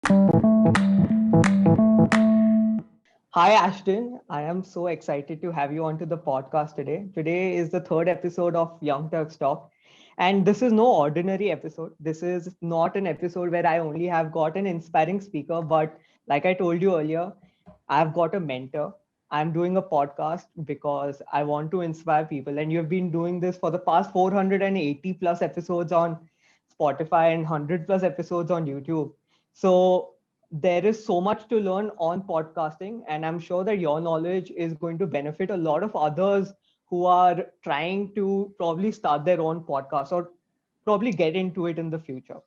Hi, Ashton. I am so excited to have you onto the podcast today. Today is the third episode of Young Turks Talk. And this is no ordinary episode. This is not an episode where I only have got an inspiring speaker, but like I told you earlier, I've got a mentor. I'm doing a podcast because I want to inspire people. And you've been doing this for the past 480 plus episodes on Spotify and 100 plus episodes on YouTube. So there is so much to learn on podcasting, and I'm sure that your knowledge is going to benefit a lot of others who are trying to probably start their own podcast or probably get into it in the future.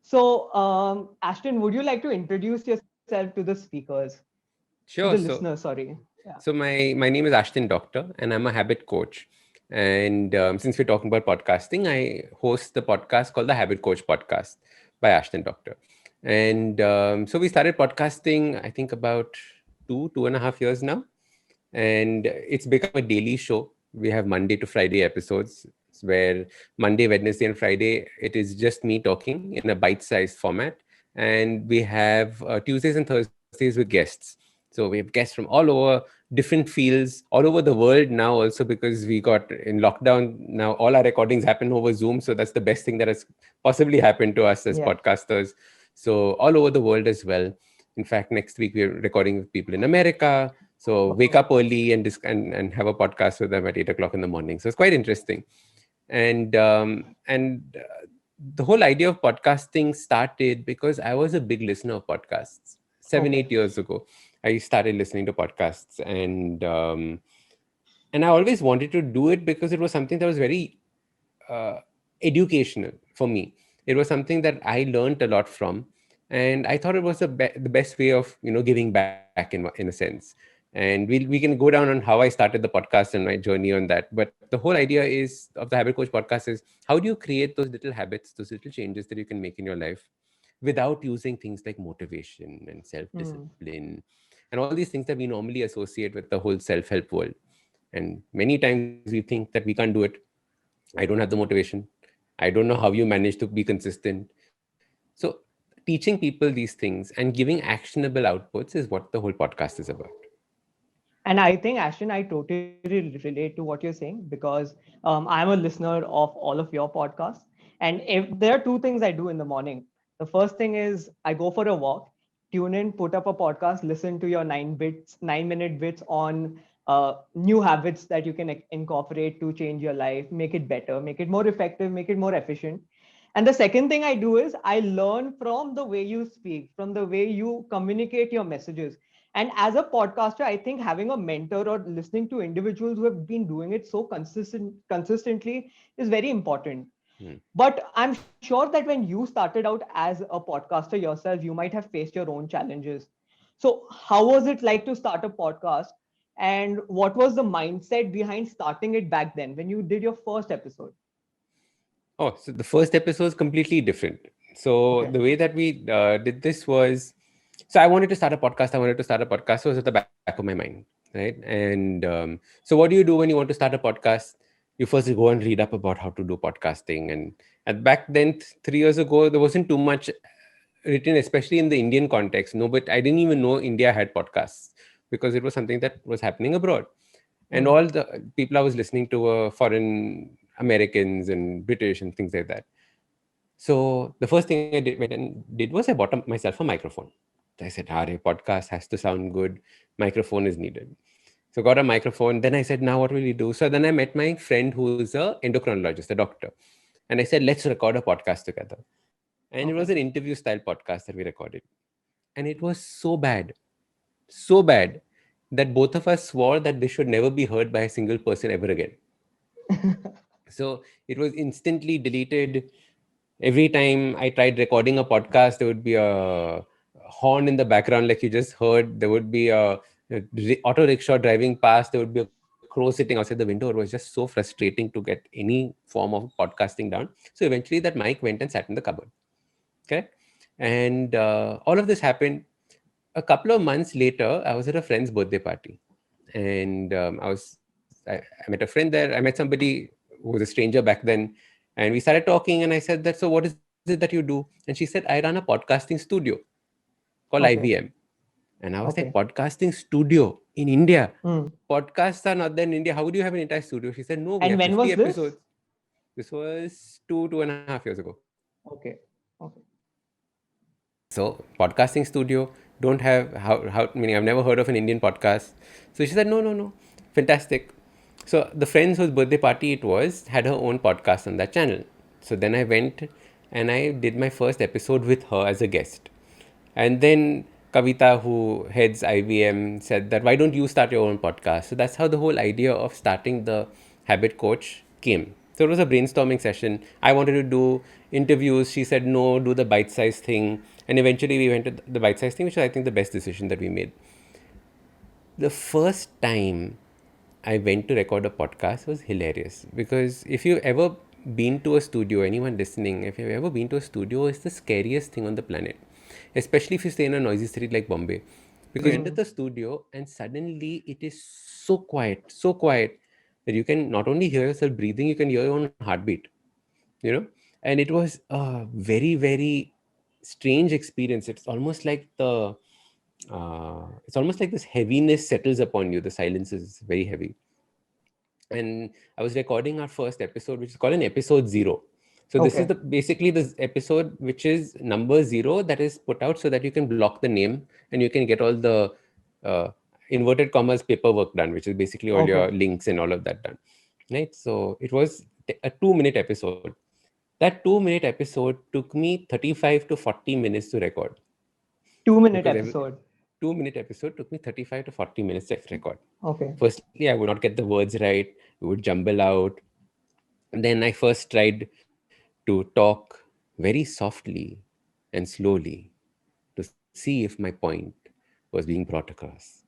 So, Ashton, would you like to introduce yourself to the speakers, to the Sure. listeners? So, Sorry. Yeah. so my name is Ashdin Doctor, and I'm a habit coach. And since we're talking about podcasting, I host the podcast called the Habit Coach Podcast by Ashdin Doctor. And so we started podcasting, I think about 2.5 years now, and it's become a daily show. We have Monday to Friday episodes where Monday, Wednesday, and Friday it is just me talking in a bite-sized format, and we have Tuesdays and Thursdays with guests. So we have guests from all over, different fields, all over the world now. Also because we got in lockdown now, all our recordings happen over Zoom. So that's the best thing that has possibly happened to us as Yeah. podcasters. So all over the world as well. In fact, next week we're recording with people in America. So wake Wow. up early and have a podcast with them at 8 o'clock in the morning. So it's quite interesting. And the whole idea of podcasting started because I was a big listener of podcasts. Seven, Okay. 8 years ago, I started listening to podcasts, and I always wanted to do it because it was something that was very uh, educational for me. It was something that I learned a lot from, and I thought it was the best way of giving back in a sense. And we can go down on how I started the podcast and my journey on that. But the whole idea is of the Habit Coach podcast is how do you create those little habits, those little changes that you can make in your life without using things like motivation and self Hmm. discipline and all these things that we normally associate with the whole self help world. And many times we think that we can't do it. I don't have the motivation. I don't know how you manage to be consistent. So, teaching people these things and giving actionable outputs is what the whole podcast is about. And I think, Ashton, I totally relate to what you're saying because I'm a listener of all of your podcasts. And if there are two things I do in the morning, the first thing is I go for a walk, tune in, put up a podcast, listen to your 9-minute bits on new habits that you can incorporate to change your life, make it better, make it more effective, make it more efficient. And the second thing I do is I learn from the way you speak, from the way you communicate your messages. And as a podcaster, I think having a mentor or listening to individuals who have been doing it so consistently is very important. Hmm. But I'm sure that when you started out as a podcaster yourself, you might have faced your own challenges. So, how was it like to start a podcast? And what was the mindset behind starting it back then when you did your first episode? Oh, so the first episode is completely different. So Okay. the way that we did this was, so I wanted to start a podcast. I wanted to start a podcast. So it was at the back of my mind, right? And so what do you do when you want to start a podcast? You first go and read up about how to do podcasting. And back then, 3 years ago, there wasn't too much written, especially in the Indian context. No, but I didn't even know India had podcasts because it was something that was happening abroad. And Hmm. all the people I was listening to were foreign Americans and British and things like that. So the first thing I did, went and did was I bought myself a microphone. I said, podcast has to sound good. Microphone is needed. So got a microphone. Then I said, now what will you do? So then I met my friend who is a endocrinologist, a doctor. And I said, let's record a podcast together. And it was an Okay. interview style podcast that we recorded. And it was so bad that both of us swore that this should never be heard by a single person ever again. So it was instantly deleted. Every time I tried recording a podcast, there would be a horn in the background, like you just heard. There would be a auto rickshaw driving past. There would be a crow sitting outside the window. It was just so frustrating to get any form of podcasting down. So eventually, that mic went and sat in the cupboard. Okay, and all of this happened a couple of months later. I was at a friend's birthday party, and I met a friend there. I met somebody who was a stranger back then, and we started talking. And I said that, so what is it that you do? And she said, I run a podcasting studio. called Okay. IVM. And I was like, Okay. podcasting studio in India. Mm. Podcasts are not there in India. How do you have an entire studio? She said, no, we And have when 50 was this? episodes. This was 2.5 years ago. Okay. Okay. So podcasting studio, don't have how meaning I've never heard of an Indian podcast. So she said, no, no, no. Fantastic. So the friends whose birthday party it was had her own podcast on that channel. So then I went and I did my first episode with her as a guest. And then Kavita, who heads IVM, said that why don't you start your own podcast? So that's how the whole idea of starting the Habit Coach came. So it was a brainstorming session. I wanted to do interviews. She said no, do the bite-sized thing. And eventually we went to the bite-sized thing, which is I think the best decision that we made. The first time I went to record a podcast was hilarious because if you've ever been to a studio, anyone listening, if you've ever been to a studio, it's the scariest thing on the planet, especially if you stay in a noisy city like Bombay. Because you enter Mm. the studio and suddenly it is so quiet that you can not only hear yourself breathing, you can hear your own heartbeat, you know? And it was a very strange experience. It's almost like this heaviness settles upon you. The silence is very heavy. And I was recording our first episode, which is called an episode 0. So this is Okay. the basically this episode which is number 0 that is put out so that you can block the name and you can get all the uh, inverted commas paperwork done, which is basically all Okay. your links and all of that done. Right. So it was a 2 minute episode. That 2 minute episode took me 35 to 40 minutes to record 2 minute because episode. 2 minute episode took me 35 to 40 minutes to record. Okay. Firstly, I would not get the words right, it would jumble out. And then I first tried to talk very softly and slowly to see if my point was being brought across.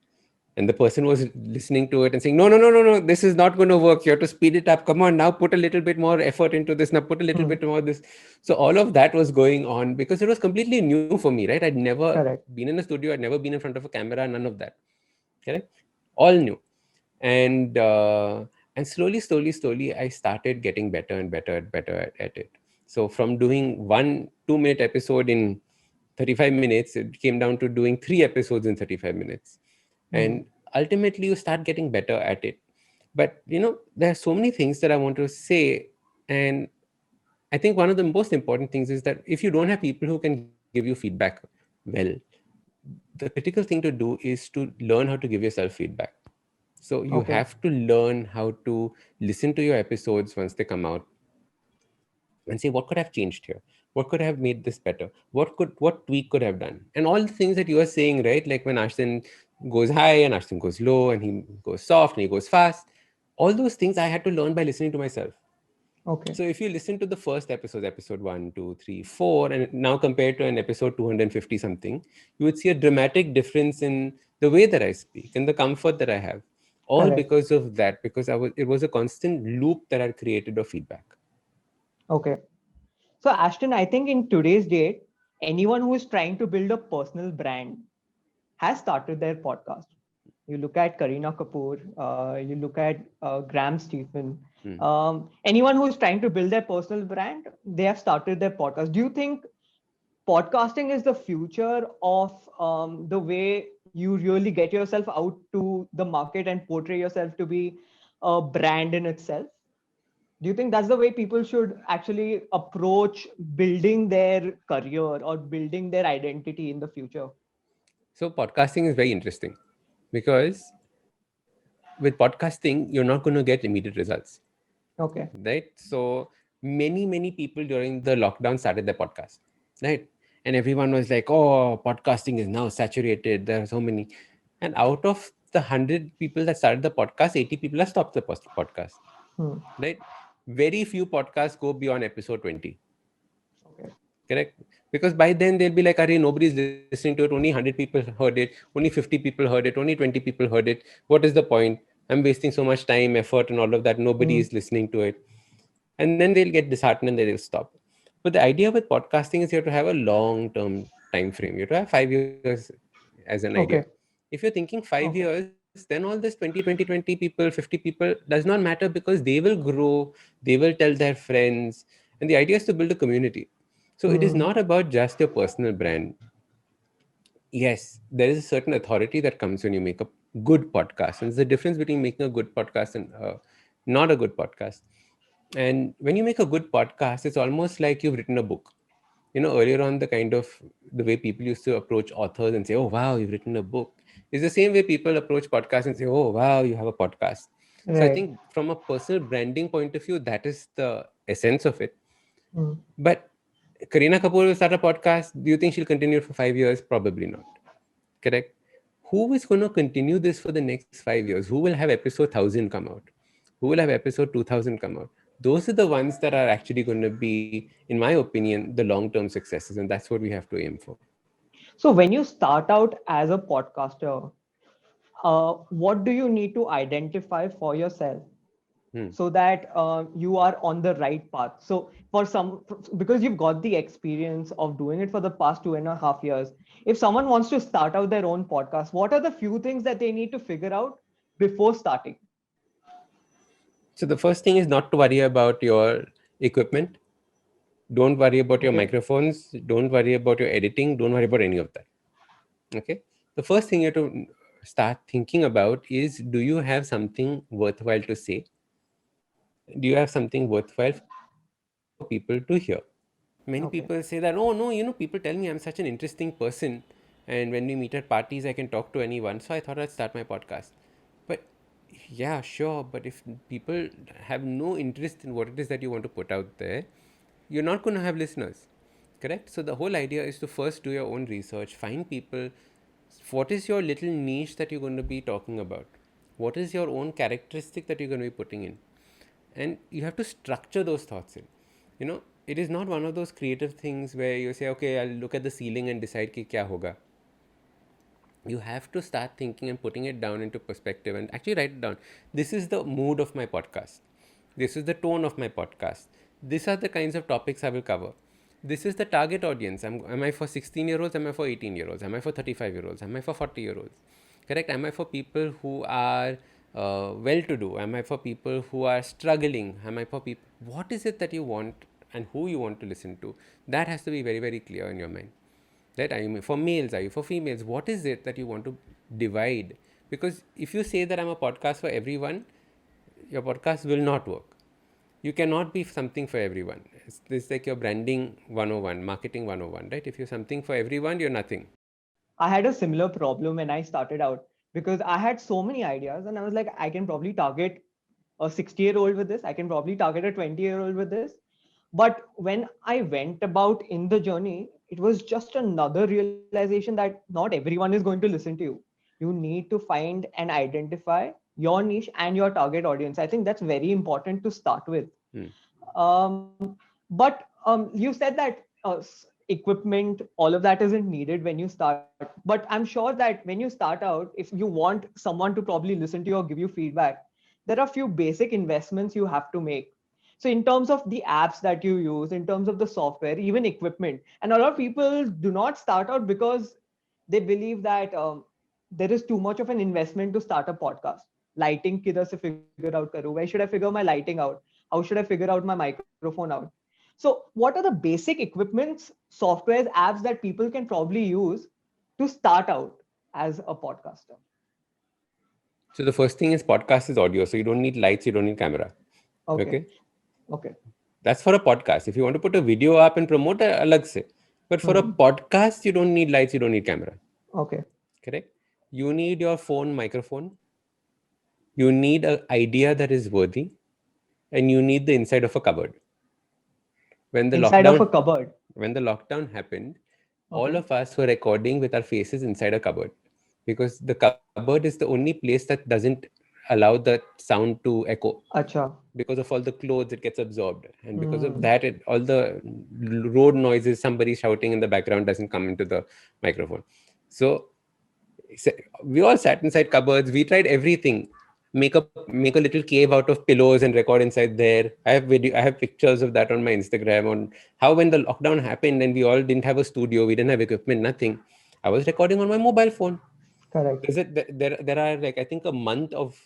And the person was listening to it and saying, no, this is not going to work. You have to speed it up. Come on, now put a little bit more effort into this. Now put a little Hmm. bit more this. So all of that was going on because it was completely new for me, right? I'd never Correct. been in a studio. I'd never been in front of a camera, none of that. Correct? All new. And and slowly I started getting better and better at it. So from doing 1 2 minute episode in 35 minutes, it came down to doing 3 episodes in 35 minutes. Hmm. And ultimately you start getting better at it. But there are so many things that I want to say. And I think one of the most important things is that if you don't have people who can give you feedback well, the critical thing to do is to learn how to give yourself feedback. So you Okay. have to learn how to listen to your episodes once they come out and say, what could have changed here? What could have made this better? What tweak could have done? And all the things that you are saying, right? Like when Ashdin goes high and Ashdin goes low and he goes soft and he goes fast. All those things I had to learn by listening to myself. Okay. So if you listen to the first episode, episode 1, 2, 3, 4, and now compared to an episode 250 something, you would see a dramatic difference in the way that I speak and the comfort that I have. All Correct. because of that, because it was a constant loop that I created of feedback. Okay. So, Ashton, I think in today's date, anyone who is trying to build a personal brand has started their podcast. You look at Kareena Kapoor, you look at Graham Stephen. Hmm. Anyone who is trying to build their personal brand, they have started their podcast. Do you think podcasting is the future of the way you really get yourself out to the market and portray yourself to be a brand in itself? Do you think that's the way people should actually approach building their career or building their identity in the future? So podcasting is very interesting because with podcasting, you're not going to get immediate results, Okay. right? So many people during the lockdown started their podcast, right? And everyone was like, oh, podcasting is now saturated, there are so many. And out of the 100 people that started the podcast, 80 people have stopped the podcast, Hmm. right? Very few podcasts go beyond episode 20. Okay. Correct? Because by then they'll be like, Arey, nobody's listening to it. Only 100 people heard it. Only 50 people heard it. Only 20 people heard it. What is the point? I'm wasting so much time, effort, and all of that. Nobody Hmm. is listening to it. And then they'll get disheartened and they'll stop. But the idea with podcasting is you have to have a long term time frame. You have to have 5 years as an idea. Okay. If you're thinking five Okay. years, then all this 20 people, 50 people does not matter because they will grow, they will tell their friends. And the idea is to build a community. So it is Hmm. not about just your personal brand. yes, there is a certain authority that comes when you make a good podcast. And there's a difference between making a good podcast and not a good podcast. And when you make a good podcast, it's almost like you've written a book. Earlier on, the way people used to approach authors and say, "Oh, wow, you've written a book," is the same way people approach podcasts and say, "Oh, wow, you have a podcast." So I Right. think from a personal branding point of view, that is the essence of it. Mm. But Kareena Kapoor will start a podcast. Do you think she'll continue it for 5 years? Probably not. Correct. Who is going to continue this for the next 5 years? Who will have episode 1000 come out? Who will have episode 2000 come out? Those are the ones that are actually going to be, in my opinion, the long term successes. And that's what we have to aim for. So when you start out as a podcaster, what do you need to identify for yourself Hmm. so that you are on the right path? So for some, because you've got the experience of doing it for the past 2.5 years, if someone wants to start out their own podcast, what are the few things that they need to figure out before starting? So the first thing is not to worry about your equipment. Don't worry about your Okay. microphones. Don't worry about your editing. Don't worry about any of that. Okay. The first thing you have to start thinking about is, do you have something worthwhile to say? Do you have something worthwhile for people to hear? Many people say that, Okay. oh no, people tell me I'm such an interesting person, and when we meet at parties, I can talk to anyone. So I thought I'd start my podcast. But yeah, sure. But if people have no interest in what it is that you want to put out there, you're not going to have listeners. Correct? So the whole idea is to first do your own research, find people. What is your little niche that you're going to be talking about? What is your own characteristic that you're going to be putting in? And you have to structure those thoughts in. It is not one of those creative things where you say, okay, I'll look at the ceiling and decide ki kya hoga. You have to start thinking and putting it down into perspective and actually write it down. This is the mood of my podcast. This is the tone of my podcast. These are the kinds of topics I will cover. This is the target audience. Am I for 16-year-olds? Am I for 18-year-olds? Am I for 35-year-olds? Am I for 40-year-olds? Correct? Am I for people who are well to do? Am I for people who are struggling? Am I for people? What is it that you want and who you want to listen to? That has to be very, very clear in your mind. Right? Are you for males? Are you for females? What is it that you want to divide? Because if you say that I'm a podcast for everyone, your podcast will not work. You cannot be something for everyone. It's like your branding 101, marketing 101, right? If you're something for everyone, you're nothing. I had a similar problem when I started out because I had so many ideas and I was like, I can probably target a 60-year-old with this. I can probably target a 20-year-old with this. But when I went about in the journey, it was just another realization that not everyone is going to listen to you. You need to find and identify your niche and your target audience. I think that's very important to start with. Hmm. But you said that equipment, all of that isn't needed when you start. But I'm sure that when you start out, if you want someone to probably listen to you or give you feedback, there are a few basic investments you have to make. So in terms of the apps that you use, in terms of the software, even equipment, and a lot of people do not start out because they believe that there is too much of an investment to start a podcast. Lighting kidhar se figure out karu? Where should I figure my lighting out? How should I figure out my microphone out? So what are the basic equipments, softwares, apps that people can probably use to start out as a podcaster? So the first thing is podcast is audio. So you don't need lights, you don't need camera. Okay. Okay. Okay. That's for a podcast. If you want to put a video up and promote, alag se. But for a Hmm. podcast, you don't need lights, you don't need camera. Okay. Correct? You need your phone microphone. You need an idea that is worthy, and you need the inside of a cupboard. When the Inside of lockdown a cupboard. when the lockdown happened, all Okay. of us were recording with our faces inside a cupboard, because the cupboard is the only place that doesn't allow the sound to echo, Acha. because of all the clothes it gets absorbed, and because of Hmm. that all the road noises, somebody shouting in the background, doesn't come into the microphone. So we all sat inside cupboards. We tried everything. Make a little cave out of pillows and record inside there. I have pictures of that on my Instagram, on how when the lockdown happened and we all didn't have a studio, we didn't have equipment, nothing. I was recording on my mobile phone. Correct. There are, like, I think, a month of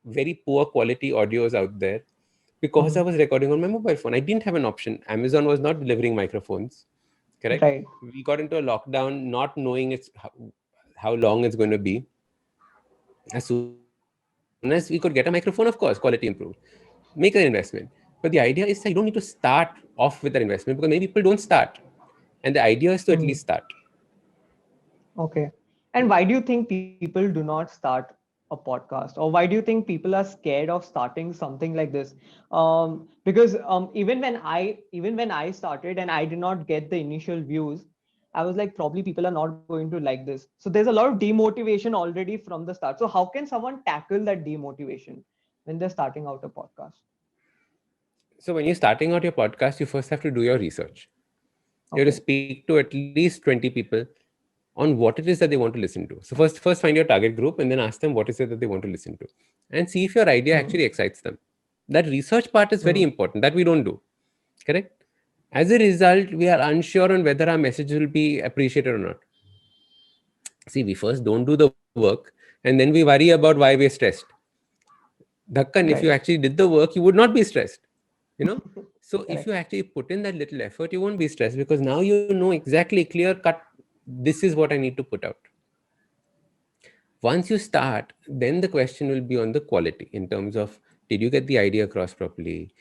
very poor quality audios out there, because I Hmm. was recording on my mobile phone. I didn't have an option. Amazon was not delivering microphones. correct? Right. We got into a lockdown not knowing how long it's going to be. As soon as we could get a microphone, of course, quality improved. Make an investment. But the idea is that you don't need to start off with that investment because many people don't start. And the idea is to at least Hmm. start. Okay. And why do you think people do not start a podcast, or why do you think people are scared of starting something like this? Because even when I started and I did not get the initial views, I was like, probably people are not going to like this. So there's a lot of demotivation already from the start. So how can someone tackle that demotivation when they're starting out a podcast? So when you're starting out your podcast, you first have to do your research. You have to Okay. speak to at least 20 people on what it is that they want to listen to. So first find your target group and then ask them what is it that they want to listen to. And see if your idea Hmm. actually excites them. That research part is very Hmm. important. That we don't do. Correct? As a result, we are unsure on whether our message will be appreciated or not. See, we first don't do the work and then we worry about why we're stressed. Dhakkan, if you Right. actually did the work, you would not be stressed. You know? So if you Correct. actually put in that little effort, you won't be stressed because now you know exactly clear cut. This is what I need to put out. Once you start, then the question will be on the quality in terms of did you get the idea across properly?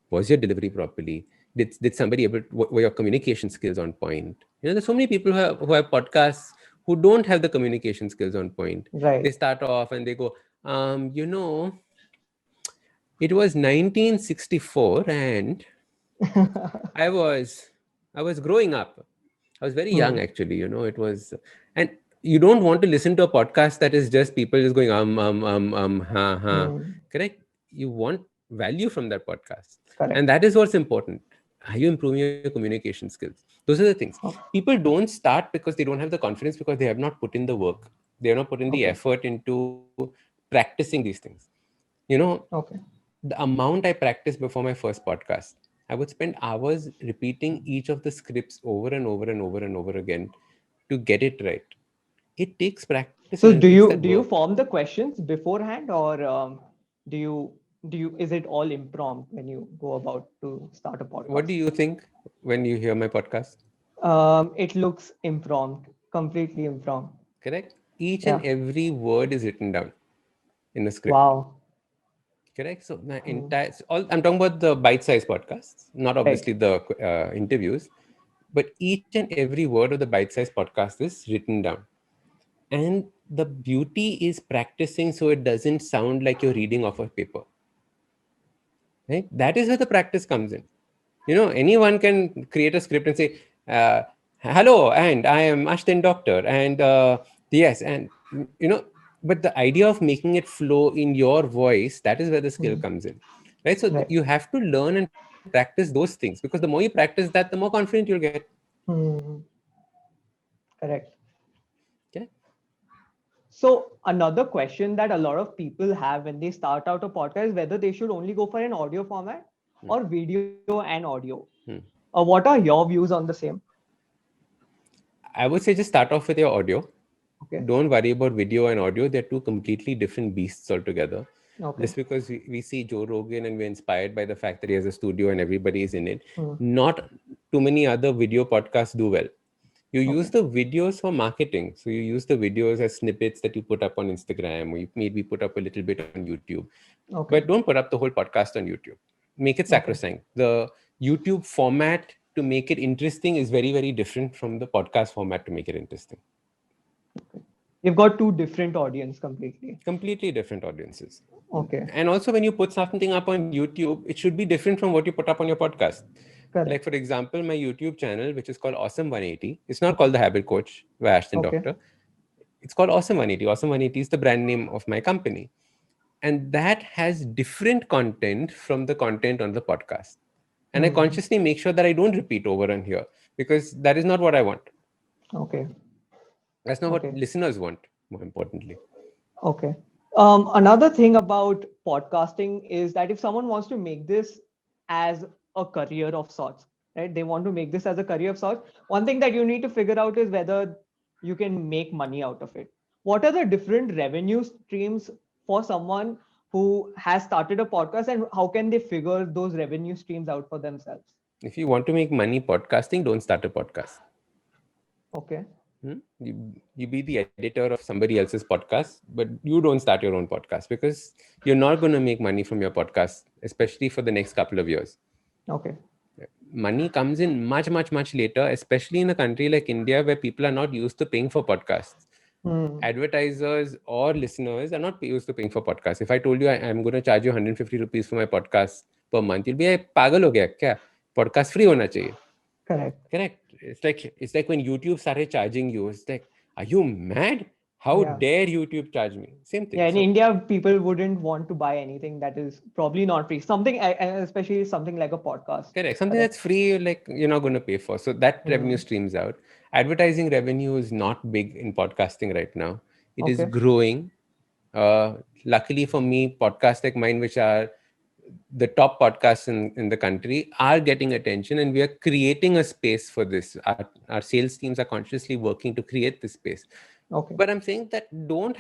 Was your delivery properly? Did somebody able were your communication skills on point? There's so many people who have podcasts who don't have the communication skills on point. They Right. start off and they go, it was 1964 and I was I was growing up. I was very young Hmm. actually, it was, and you don't want to listen to a podcast that is just people just going ha ha. Hmm. Correct? You want value from that podcast. And Correct. that is what's important. Are you improving your communication skills? Those are the things. Oh, People don't start because they don't have the confidence because they have not put in the work. They have not put in the okay. effort into practicing these things. You know, Okay. the amount I practiced before my first podcast, I would spend hours repeating each of the scripts over and over and over and over again to get it right. It takes practice and So it do takes that you do work. you form the questions beforehand, or do you is it all impromptu when you go about to start a What podcast? do you think when you hear my podcast? It looks impromptu, completely impromptu. Correct? Each and Yeah. every word is written down in a script. Wow. Correct? So my Hmm. entire, all I'm talking about the bite-sized podcasts, not Right. obviously the interviews, but each and every word of the bite-sized podcast is written down. And the beauty is practicing so it doesn't sound like you're reading off a paper. Right? That is where the practice comes in. Anyone can create a script and say, uh, hello, and I am Ashdin Doctor. And yes, and but the idea of making it flow in your voice, that is where the skill Hmm. comes in. Right? So Right. you have to learn and practice those things because the more you practice that, the more confident you'll get. Hmm. Correct. Okay. So another question that a lot of people have when they start out a podcast is whether they should only go for an audio format Hmm. or video and audio. Hmm. What are your views on the same? I would say just start off with your audio. Okay. Don't worry about video and audio. They're two completely different beasts altogether. Okay. Just because we see Joe Rogan and we're inspired by the fact that he has a studio and everybody is in it, Hmm. not too many other video podcasts do well. You use Okay. the videos for marketing. So you use the videos as snippets that you put up on Instagram or you maybe put up a little bit on YouTube. But Okay. don't put up the whole podcast on YouTube. Make it Okay. sacrosanct. The YouTube format to make it interesting is very, very different from the podcast format to make it interesting. You've got two different audience completely. Completely different audiences. Okay. And also, when you put something up on YouTube, it should be different from what you put up on your podcast. Like, Correct. for example, my YouTube channel, which is called Awesome 180, it's not called The Habit Coach by Ashdin Okay. Doctor. It's called Awesome 180. Awesome 180 is the brand name of my company. And that has different content from the content on the podcast. And I Hmm. consciously make sure that I don't repeat over and here because that is not what I want. Okay. That's not what Okay. listeners want, more importantly. Okay. Another thing about podcasting is that if someone wants to make this as a career of sorts, right? They want to make this as a career of sorts. One thing that you need to figure out is whether you can make money out of it. What are the different revenue streams for someone who has started a podcast, and how can they figure those revenue streams out for themselves? If you want to make money podcasting, don't start a podcast. Okay. You be the editor of somebody else's podcast, but you don't start your own podcast because you're not going to make money from your podcast, especially for the next couple of years. Okay. Money comes in much, much, much later, especially in a country like India where people are not used to paying for podcasts. Hmm. Advertisers or listeners are not used to paying for podcasts. If I told you I'm going to charge you 150 rupees for my podcast per month, you'll be like, pagal ho gaya kya? Podcast free hona chahiye. Correct. Correct. It's like when YouTube started charging you. It's like, are you mad? How Yeah. dare YouTube charge me? Same thing. Yeah, in So India, people wouldn't want to buy anything that is probably not free. Something, especially something like a podcast. correct. Something Correct. that's free, like you're not going to pay for. So that revenue Hmm. streams out. Advertising revenue is not big in podcasting right now. It is Okay. growing. Uh, Luckily for me, podcasts like mine, which are the top podcasts in the country, are getting attention, and we are creating a space for this. Our sales teams are consciously working to create this space. Okay. But I'm saying that don't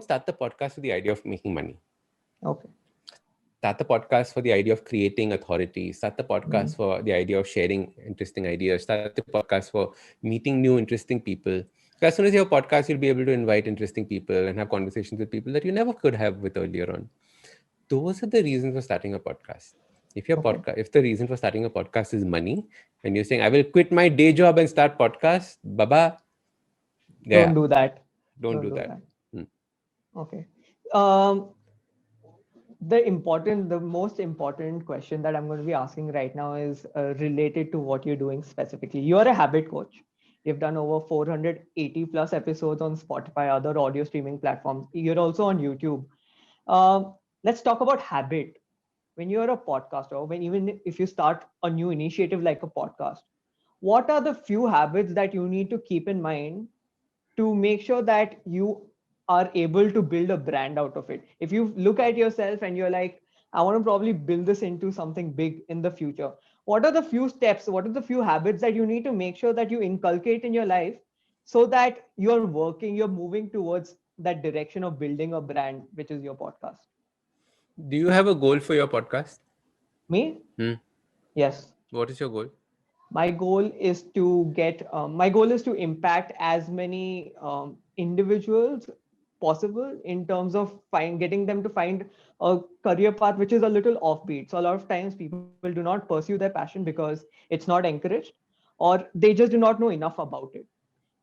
start the podcast with the idea of making money. Okay. Start the podcast for the idea of creating authority. Start the Hmm. podcast for the idea of sharing interesting ideas. Start the podcast for meeting new interesting people. So as soon as you have a podcast, you'll be able to invite interesting people and have conversations with people that you never could have with earlier on. Those are the reasons for starting a podcast. Okay. If the reason for starting a podcast is money, and you're saying I will quit my day job and start podcast, baba, Don't yeah, do that. don't Don't do do that. that. Hmm. Okay. The most important question that I'm going to be asking right now is related to what you're doing specifically. You are a habit coach. You've done over 480 plus episodes on Spotify, other audio streaming platforms. You're also on YouTube. Let's talk about habit. When you're a podcaster, when even if you start a new initiative like a podcast, what are the few habits that you need to keep in mind to make sure that you are able to build a brand out of it? If you look at yourself and you're like, I want to probably build this into something big in the future, what are the few steps, what are the few habits that you need to make sure that you inculcate in your life so that you're moving towards that direction of building a brand, which is your podcast? Do you have a goal for your podcast? Me? Hmm. Yes. What is your goal? My goal is to impact as many individuals possible in terms of getting them to find a career path which is a little offbeat. So a lot of times people do not pursue their passion because it's not encouraged, or they just do not know enough about it.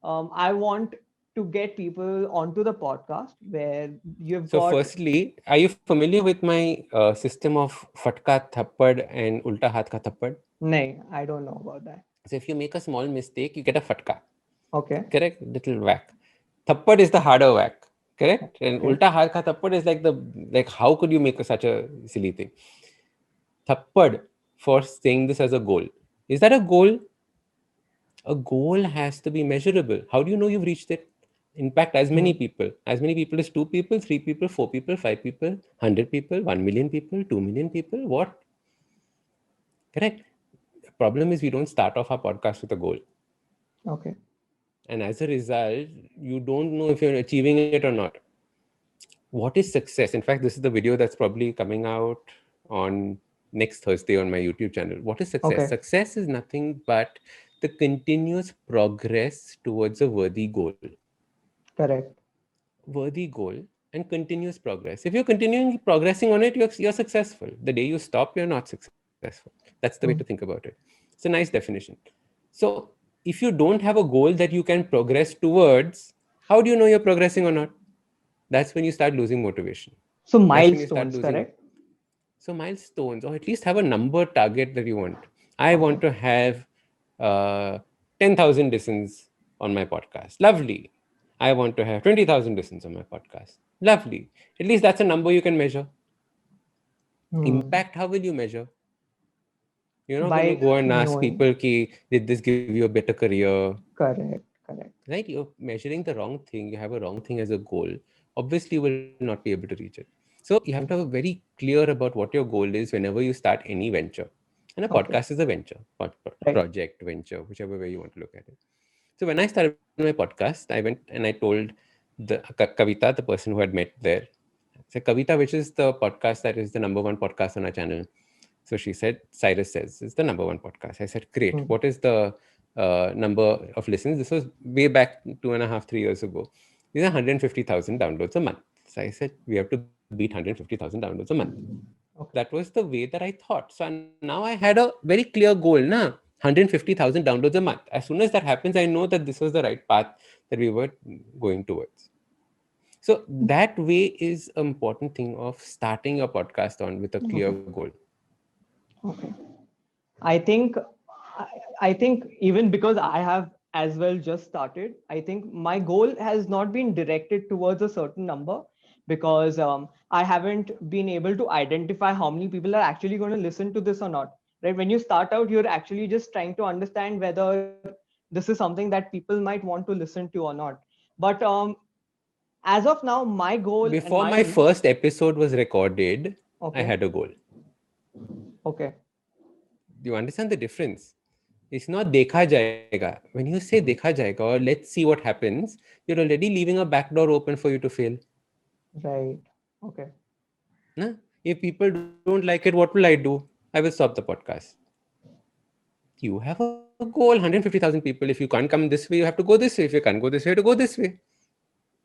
I want to get people onto the podcast where you've So, got. firstly, are you familiar with my system of fatka thappad and ulta hath ka thappad? Nay, I don't know about that. So, if you make a small mistake, you get a fatka. Okay. Correct? Little whack. Thappad is the harder whack. Correct? And Okay. ulta hath ka thappad is like how could you make such a silly thing? Thappad for saying this as a goal. Is that a goal? A goal has to be measurable. How do you know you've reached it? Impact as many Hmm. people. As many people as 2 people, 3 people, 4 people, 5 people, 100 people, 1 million people, 2 million people. What? Correct. The problem is we don't start off our podcast with a goal. Okay. And as a result, you don't know if you're achieving it or not. What is success? In fact, this is the video that's probably coming out on next Thursday on my YouTube channel. What is success? Okay. Success is nothing but the continuous progress towards a worthy goal. Correct. Worthy goal and continuous progress. If you're continuing progressing on it, you're successful. The day you stop, you're not successful. That's the way to think Hmm. about it. It's a nice definition. So, if you don't have a goal that you can progress towards, how do you know you're progressing or not? That's when you start losing motivation. So That's when you start milestones, losing. correct? So, milestones, or at least have a number target that you want. I Okay. want to have uh, 10,000 listens on my podcast. Lovely. I want to have 20,000 listens on my podcast. Lovely. At least that's a number you can measure. Hmm. Impact, how will you measure? You're not going to By go and ask knowing. people, ki, did this give you a better career? Correct. Correct. Right? You're measuring the wrong thing. You have a wrong thing as a goal. Obviously, you will not be able to reach it. So you have to have a very clear about what your goal is whenever you start any venture. And a Okay. podcast is a venture, Right. project, venture, whichever way you want to look at it. So when I started my podcast, I went and I told Kavita, the person who had met there, I said, Kavita, which is the podcast that is the number one podcast on our channel? So she said, Cyrus Says is the number one podcast. I said, great. Hmm. What is the number of listens? This was way back 2.5, 3 years ago. These are 150,000 downloads a month. So I said, we have to beat 150,000 downloads a month. Okay. That was the way that I thought. So now I had a very clear goal, na? 150,000 downloads a month. As soon as that happens, I know that this was the right path that we were going towards. So that way is an important thing of starting your podcast on with a clear Okay. goal. Okay. I think I, I think even because I have as well just started, I think my goal has not been directed towards a certain number because I haven't been able to identify how many people are actually going to listen to this or not. Right? When you start out, you're actually just trying to understand whether this is something that people might want to listen to or not. But as of now, my goal and Before my my reach. first episode was recorded, I Okay. had a goal. Okay. Do you understand the difference? It's not dekha jayega. When you say dekha jayega or let's see what happens, you're already leaving a back door open for you to fail. Right. Okay. Na? If people don't like it, what will I do? I will stop the podcast. You have a goal, 150,000 people. If you can't come this way, you have to go this way. If you can't go this way, you have to go this way.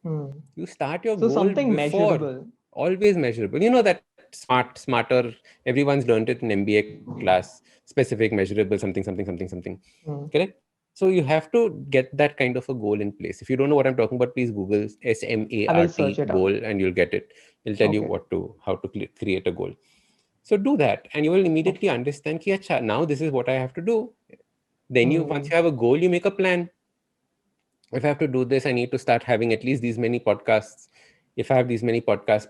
Hmm. You start your So goal something before. measurable. Always measurable. You know that smarter. Everyone's learned it in MBA class. Specific, measurable, something. Hmm. Correct? So you have to get that kind of a goal in place. If you don't know what I'm talking about, please Google I will SMART search it goal out. and you'll get it. It'll tell you Okay. how to create a goal. So do that, and you will Okay. immediately understand. Ki, Acha, now this is what I have to do. Then once Hmm. you have a goal, you make a plan. If I have to do this, I need to start having at least these many podcasts. If I have these many podcasts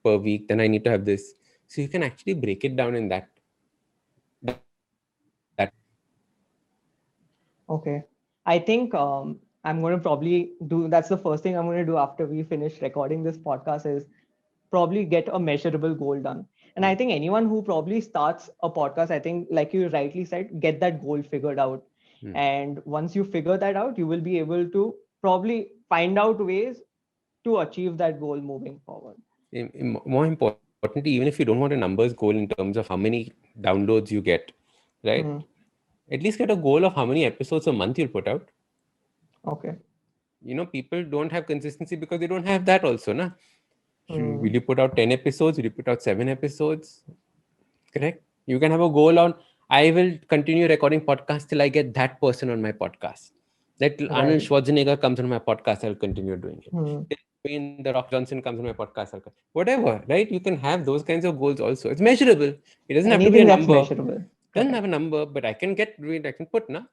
per week, then I need to have this. So you can actually break it down in that Okay. I think I'm going to probably do that's the first thing I'm going to do after we finish recording this podcast is probably get a measurable goal done. And I think anyone who probably starts a podcast, I think, like you rightly said, get that goal figured out. Hmm. And once you figure that out, you will be able to probably find out ways to achieve that goal moving forward. More importantly, even if you don't want a numbers goal in terms of how many downloads you get, right? Hmm. At least get a goal of how many episodes a month you'll put out. Okay. People don't have consistency because they don't have that also, na? Will Hmm. you put out 10 episodes? Will you put out 7 episodes? Correct? You can have a goal on, I will continue recording podcasts till I get that person on my podcast. That Arnold Right. Schwarzenegger comes on my podcast, I'll continue doing it. Hmm. Till when The Rock Johnson comes on my podcast, whatever, right? You can have those kinds of goals also. It's measurable. It doesn't have to be a Anything that's number. measurable. Doesn't have Correct. a number, but I can I can put, na?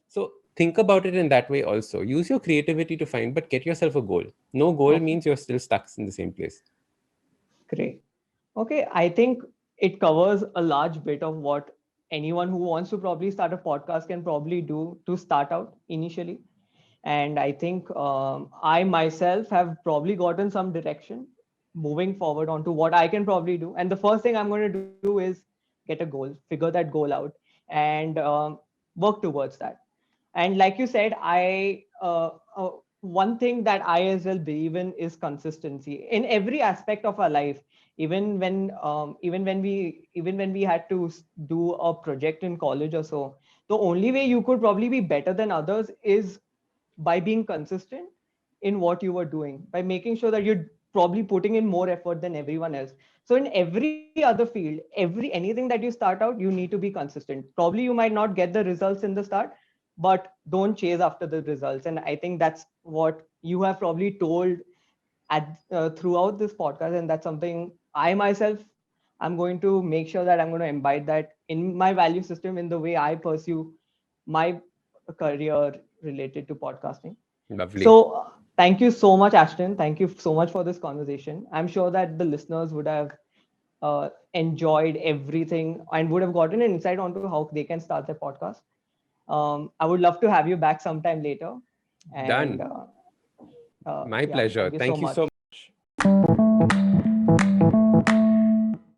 So think about it in that way also. Use your creativity to find, but get yourself a goal. No goal Okay. means you're still stuck in the same place. Great. Okay, I think it covers a large bit of what anyone who wants to probably start a podcast can probably do to start out initially. And I think I myself have probably gotten some direction moving forward onto what I can probably do. And the first thing I'm going to do is get a goal, figure that goal out, and work towards that. And like you said, one thing that I as well believe in is consistency in every aspect of our life. Even when we had to do a project in college or so, the only way you could probably be better than others is by being consistent in what you were doing, by making sure that you're probably putting in more effort than everyone else. So in every other field, anything that you start out, you need to be consistent. Probably you might not get the results in the start, but don't chase after the results. And I think that's what you have probably told throughout this podcast, and that's something I myself I'm going to make sure that I'm going to imbibe that in my value system in the way I pursue my career related to podcasting. Lovely. So thank you so much, Ashton. Thank you so much for this conversation. I'm sure that the listeners would have enjoyed everything and would have gotten an insight onto how they can start their podcast. I would love to have you back sometime later. And Done. My yeah, pleasure. thank you so Thank you so much. much.